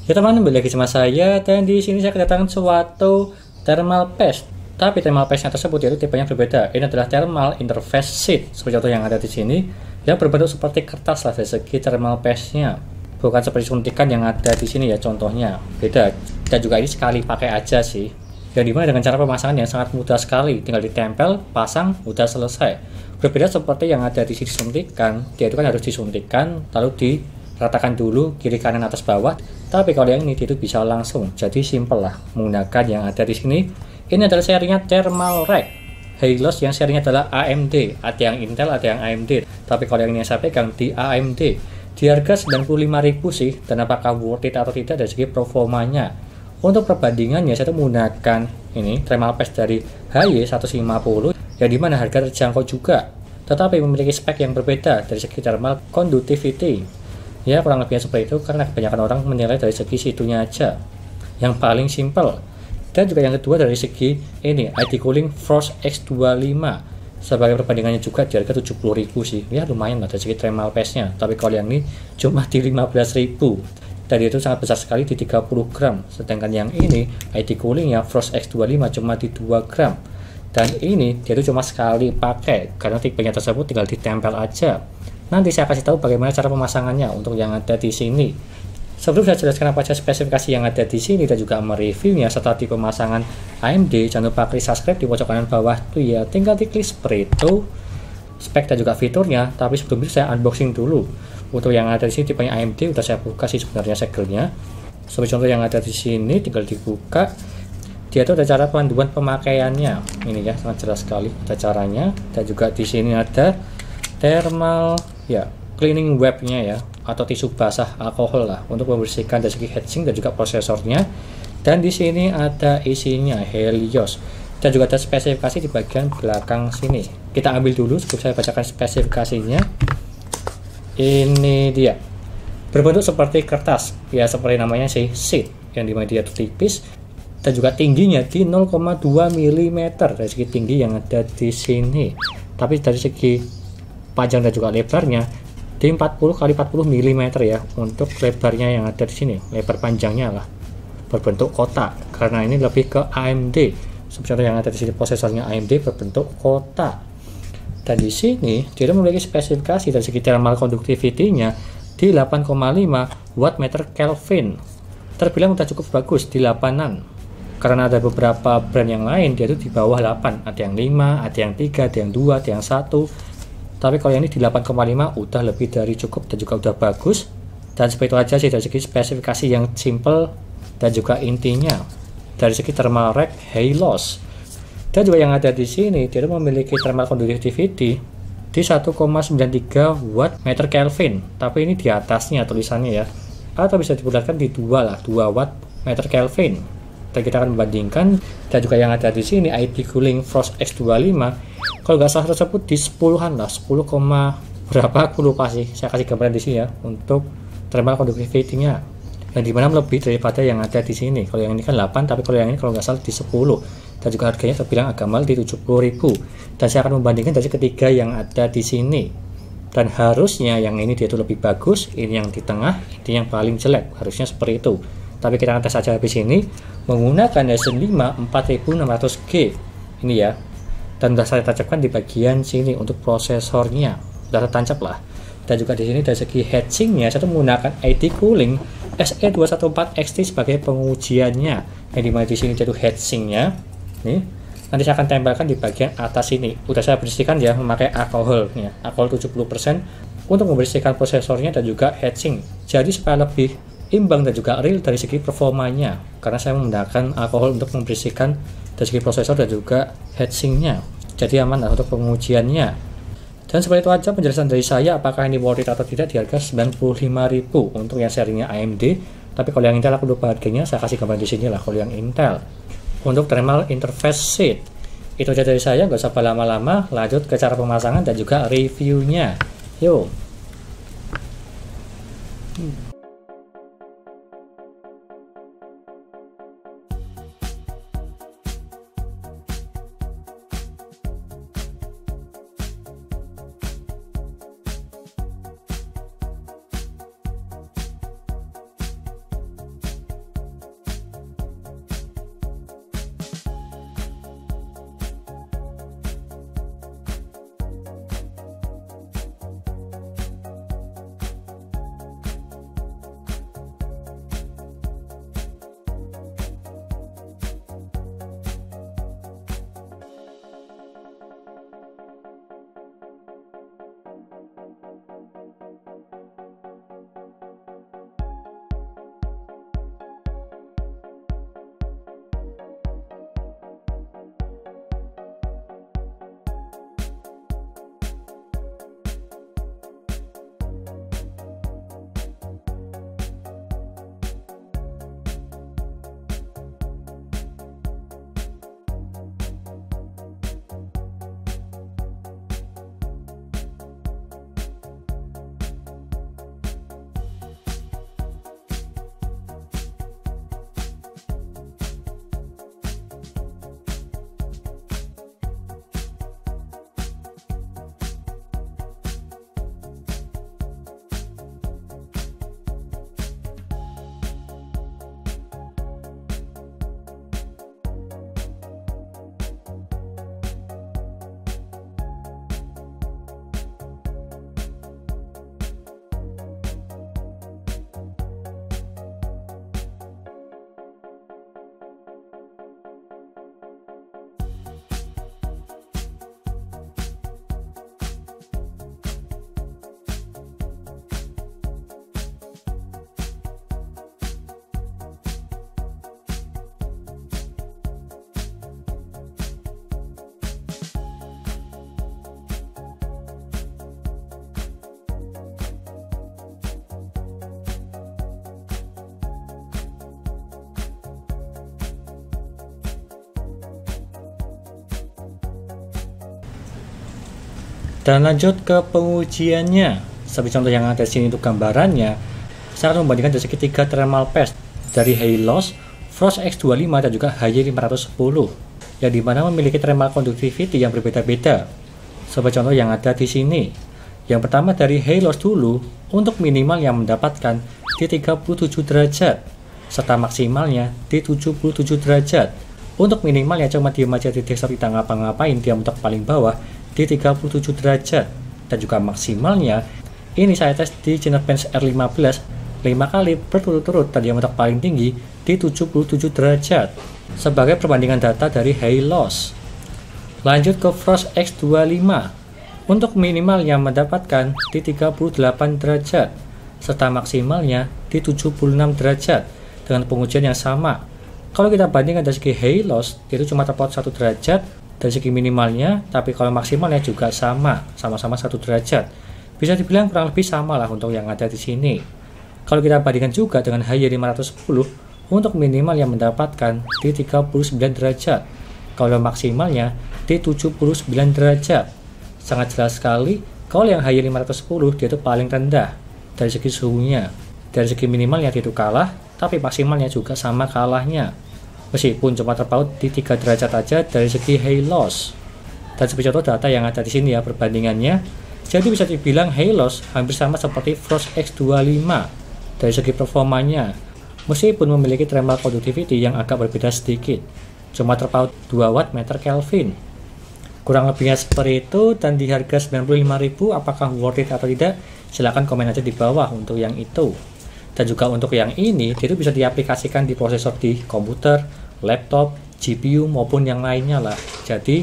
Ya teman, kembali lagi sama saya, dan di sini saya kedatangan suatu thermal paste. Tapi thermal paste-nya tersebut yaitu tipenya berbeda. Ini adalah thermal interface sheet, seperti contoh yang ada di sini, yang berbentuk seperti kertas lah dari segi thermal paste-nya. Bukan seperti suntikan yang ada di sini ya, contohnya beda. Dan juga ini sekali pakai aja sih. Yang dimana dengan cara pemasangan yang sangat mudah sekali, tinggal ditempel, pasang, udah selesai. Berbeda seperti yang ada di sini suntikan, dia itu kan harus disuntikan, lalu diratakan dulu kiri kanan atas bawah. Tapi kalau yang ini itu bisa langsung, jadi simple lah menggunakan yang ada di sini. Ini adalah serinya Thermal Rack Helios yang serinya adalah AMD. Ada yang Intel, ada yang AMD. Tapi kalau yang ini saya pegang di AMD, di harga 95.000 sih. Dan apakah worth it atau tidak dari segi performanya? Untuk perbandingannya saya menggunakan ini thermal paste dari HY150 yang dimana harga terjangkau juga, tetapi memiliki spek yang berbeda dari segi thermal conductivity. Ya kurang lebihnya seperti itu, karena kebanyakan orang menilai dari segi situnya aja yang paling simple. Dan juga yang kedua dari segi ini ID Cooling Force X25 sebagai perbandingannya juga di harga 70.000 sih. Ya lumayan lah dari segi thermal paste nya. Tapi kalau yang ini cuma di 15.000, dan itu sangat besar sekali di 30 gram. Sedangkan yang ini ID Cooling ya Force X25 cuma di 2 gram. Dan ini dia itu cuma sekali pakai, karena tipenya tersebut tinggal ditempel aja. Nanti saya kasih tahu bagaimana cara pemasangannya untuk yang ada di sini. Sebelum saya jelaskan apa saja spesifikasi yang ada di sini dan juga mereviewnya serta di pemasangan AMD, jangan lupa klik subscribe di pojok kanan bawah tuh ya. Tinggal diklik seperti itu, spek dan juga fiturnya. Tapi sebelum itu saya unboxing dulu. Untuk yang ada di sini tipenya AMD udah saya buka sih sebenarnya segelnya. Seperti contoh yang ada di sini tinggal dibuka. Dia itu ada cara panduan pemakaiannya. Ini ya sangat jelas sekali ada caranya. Dan juga di sini ada thermal ya cleaning webnya ya, atau tisu basah alkohol lah untuk membersihkan dari segi heatsink dan juga prosesornya. Dan di sini ada isinya Helios dan juga ada spesifikasi di bagian belakang sini. Kita ambil dulu sebelum saya bacakan spesifikasinya. Ini dia, berbentuk seperti kertas ya, seperti namanya sih sheet, yang dimana dia tipis dan juga tingginya di 0,2 mm dari segi tinggi yang ada di sini. Tapi dari segi panjang dan juga lebarnya di 40 x 40 mm ya, untuk lebarnya yang ada di sini, lebar panjangnya lah berbentuk kotak, karena ini lebih ke AMD. Sebenarnya yang ada di sini prosesornya AMD berbentuk kotak. Dan di sini dia memiliki spesifikasi dari segi thermal conductivity-nya di 8,5 watt meter Kelvin. Terbilang udah cukup bagus di 8-an. Karena ada beberapa brand yang lain dia itu di bawah 8, ada yang 5, ada yang 3, ada yang 2, ada yang 1. Tapi kalau yang ini di 8,5 udah lebih dari cukup dan juga udah bagus. Dan seperti itu aja sih dari segi spesifikasi yang simple dan juga intinya dari segi thermal rack Helios. Dan juga yang ada di sini dia memiliki thermal conductivity di 1,93 watt meter Kelvin. Tapi ini di atasnya tulisannya ya, atau bisa dibulatkan di 2 lah, 2 watt meter Kelvin. Dan kita akan membandingkan. Dan juga yang ada di sini ID Cooling Force X25, kalau nggak salah tersebut di 10-an lah, 10, berapa aku lupa sih. Saya kasih gambaran di sini ya untuk thermal conductivity-nya, yang dimana lebih daripada yang ada di sini. Kalau yang ini kan 8, tapi kalau yang ini kalau nggak salah di 10. Dan juga harganya terbilang agak mahal di 70.000. Dan saya akan membandingkan dari ketiga yang ada di sini. Dan harusnya yang ini dia itu lebih bagus, ini yang di tengah, ini yang paling jelek, harusnya seperti itu. Tapi kita akan tes saja habis ini menggunakan Ryzen 5 4600G ini ya. Dan sudah saya tancapkan di bagian sini untuk prosesornya, sudah tertancap lah. Dan juga di sini dari segi heatsinknya saya menggunakan ID Cooling SE214XT sebagai pengujiannya. Yang dimana di sini itu heatsinknya nih, nanti saya akan tempelkan di bagian atas ini. Udah saya bersihkan ya memakai alkoholnya, alkohol 70% untuk membersihkan prosesornya dan juga heatsink. Jadi supaya lebih imbang dan juga real dari segi performanya, karena saya menggunakan alkohol untuk membersihkan dari segi prosesor dan juga heatsinknya. Jadi aman lah untuk pengujiannya. Dan seperti itu aja penjelasan dari saya, apakah ini worth it atau tidak di harga 95.000 untuk yang serinya AMD. Tapi kalau yang Intel aku lupa harganya, saya kasih gambar di sini lah kalau yang Intel. Untuk thermal interface sheet itu aja dari saya, nggak usah lama-lama, lanjut ke cara pemasangan dan juga reviewnya. Yuk. Dan lanjut ke pengujiannya. Seperti contoh yang ada di sini untuk gambarannya, saya akan membandingkan dari segi 3 thermal paste dari Hailos, Frost X25 dan juga HY510 yang dimana memiliki thermal conductivity yang berbeda-beda. Seperti contoh yang ada di sini. Yang pertama dari Hailos dulu, untuk minimal yang mendapatkan di 37 derajat serta maksimalnya di 77 derajat. Untuk minimal yang cuma diam aja di desktop tidak ngapa-ngapain, dia mentok paling bawah di 37 derajat. Dan juga maksimalnya ini saya tes di Geekbench R15 5 kali berturut-turut dan dia mentok paling tinggi di 77 derajat sebagai perbandingan data dari Hailos. Lanjut ke Frost X25 untuk minimal yang mendapatkan di 38 derajat serta maksimalnya di 76 derajat dengan pengujian yang sama. Kalau kita bandingkan dari segi Hailos, itu cuma terpaut 1 derajat dari segi minimalnya, tapi kalau maksimalnya juga sama-sama 1 derajat. Bisa dibilang kurang lebih sama lah untuk yang ada di sini. Kalau kita bandingkan juga dengan HY510, untuk minimal yang mendapatkan di 39 derajat, kalau maksimalnya di 79 derajat. Sangat jelas sekali, kalau yang HY510 dia itu paling rendah dari segi suhunya. Dari segi minimalnya dia itu kalah, tapi maksimalnya juga sama kalahnya. Meskipun cuma terpaut di 3 derajat aja dari segi Hailos. Dan seperti contoh data yang ada di sini ya perbandingannya. Jadi bisa dibilang Hailos hampir sama seperti Frost X25 dari segi performanya. Meskipun memiliki thermal conductivity yang agak berbeda sedikit. Cuma terpaut 2 watt meter Kelvin. Kurang lebihnya seperti itu, dan di harga 95.000 apakah worth it atau tidak? Silahkan komen aja di bawah untuk yang itu. Dan juga untuk yang ini, itu bisa diaplikasikan di prosesor di komputer, laptop, GPU maupun yang lainnya lah. Jadi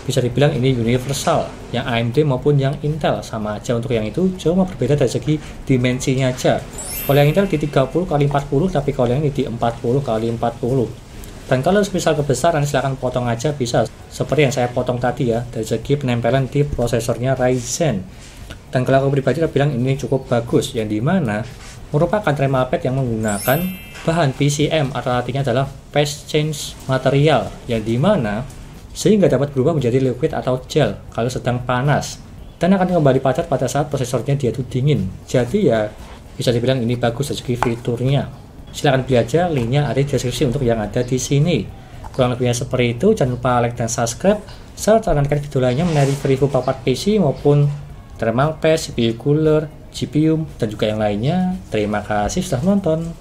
bisa dibilang ini universal, yang AMD maupun yang Intel sama aja untuk yang itu, cuma berbeda dari segi dimensinya aja. Kalau yang Intel di 30x40, tapi kalau yang ini di 40x40. Dan kalau misal kebesaran silahkan potong aja bisa, seperti yang saya potong tadi ya, dari segi penempelan di prosesornya Ryzen. Dan kalau aku pribadi bilang ini cukup bagus, yang dimana merupakan thermal pad yang menggunakan bahan PCM atau artinya adalah phase change material, yang dimana sehingga dapat berubah menjadi liquid atau gel kalau sedang panas dan akan kembali padat pada saat prosesornya dia itu dingin. Jadi ya bisa dibilang ini bagus dari segi fiturnya. Silahkan beli aja, linknya ada di deskripsi untuk yang ada di sini. Kurang lebihnya seperti itu, jangan lupa like dan subscribe serta nantikan video lainnya mengenai review papat PC maupun thermal paste, CPU cooler, GPU dan juga yang lainnya. Terima kasih sudah menonton.